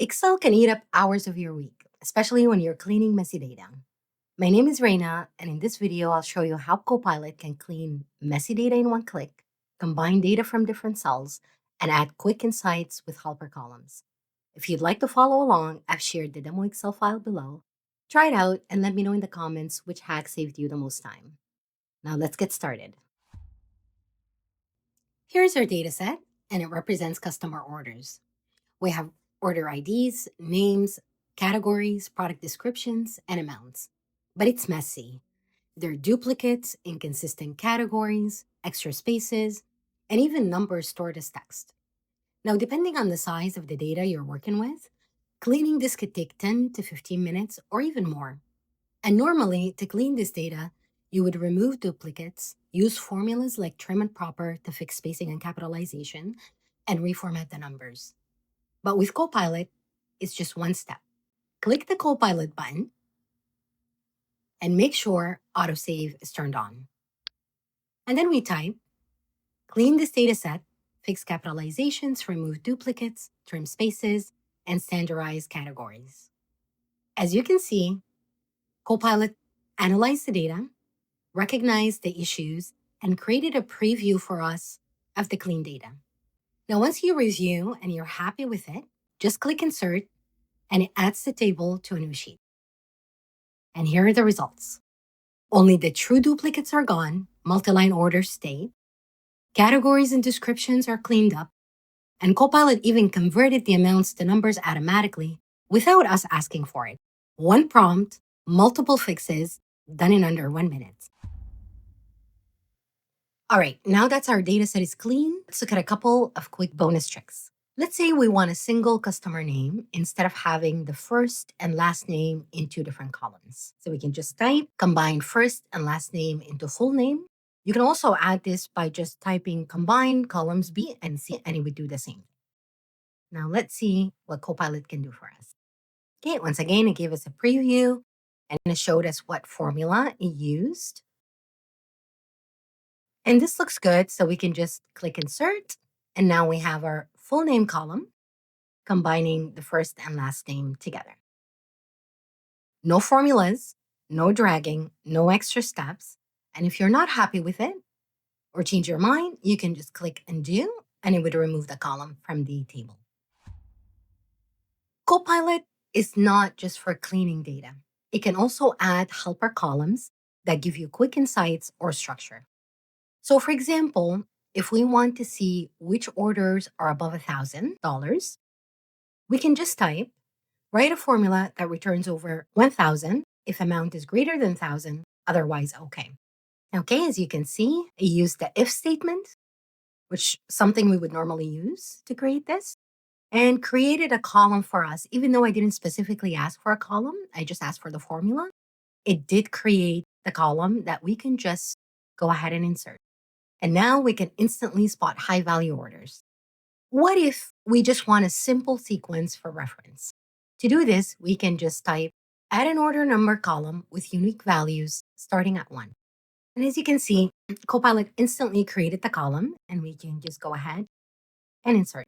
Excel can eat up hours of your week, especially when you're cleaning messy data. My name is Reina, and in this video, I'll show you how Copilot can clean messy data in one click, combine data from different cells, and add quick insights with helper columns. If you'd like to follow along, I've shared the demo Excel file below. Try it out and let me know in the comments which hack saved you the most time. Now let's get started. Here's our data set, and it represents customer orders. We have order IDs, names, categories, product descriptions, and amounts. But it's messy. There are duplicates, inconsistent categories, extra spaces, and even numbers stored as text. Now, depending on the size of the data you're working with, cleaning this could take 10 to 15 minutes or even more. And normally, to clean this data, you would remove duplicates, use formulas like trim and proper to fix spacing and capitalization, and reformat the numbers. But with Copilot, it's just one step. Click the Copilot button and make sure autosave is turned on. And then we type, clean this data set, fix capitalizations, remove duplicates, trim spaces, and standardize categories. As you can see, Copilot analyzed the data, recognized the issues, and created a preview for us of the clean data. Now, once you review and you're happy with it, just click Insert, and it adds the table to a new sheet. And here are the results. Only the true duplicates are gone, multi-line orders stay, categories and descriptions are cleaned up, and Copilot even converted the amounts to numbers automatically without us asking for it. One prompt, multiple fixes, done in under 1 minute. All right, now that our data set is clean, let's look at a couple of quick bonus tricks. Let's say we want a single customer name instead of having the first and last name in two different columns. So we can just type, combine first and last name into full name. You can also add this by just typing combine columns B and C, and it would do the same. Now let's see what Copilot can do for us. Okay, once again, it gave us a preview and it showed us what formula it used. And this looks good, so we can just click Insert. And now we have our full name column, combining the first and last name together. No formulas, no dragging, no extra steps. And if you're not happy with it or change your mind, you can just click Undo, and it would remove the column from the table. Copilot is not just for cleaning data. It can also add helper columns that give you quick insights or structure. So for example, if we want to see which orders are above $1,000, we can just type, write a formula that returns over 1,000 if amount is greater than 1,000, otherwise okay. Okay, as you can see, I used the if statement, which something we would normally use to create this, and created a column for us. Even though I didn't specifically ask for a column, I just asked for the formula. It did create the column that we can just go ahead and insert. And now we can instantly spot high value orders. What if we just want a simple sequence for reference? To do this, we can just type add an order number column with unique values starting at 1. And as you can see, Copilot instantly created the column, and we can just go ahead and insert.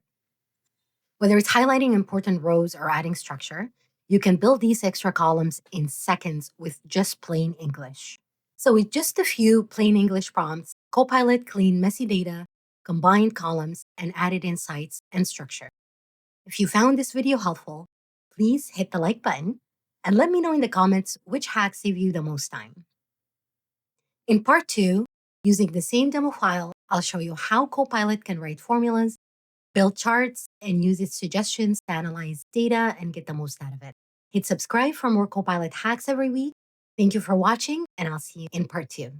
Whether it's highlighting important rows or adding structure, you can build these extra columns in seconds with just plain English. So with just a few plain English prompts, Copilot cleaned messy data, combined columns, and added insights and structure. If you found this video helpful, please hit the like button and let me know in the comments which hack saved you the most time. In part 2, using the same demo file, I'll show you how Copilot can write formulas, build charts, and use its suggestions to analyze data and get the most out of it. Hit subscribe for more Copilot hacks every week. Thank you for watching, and I'll see you in part 2.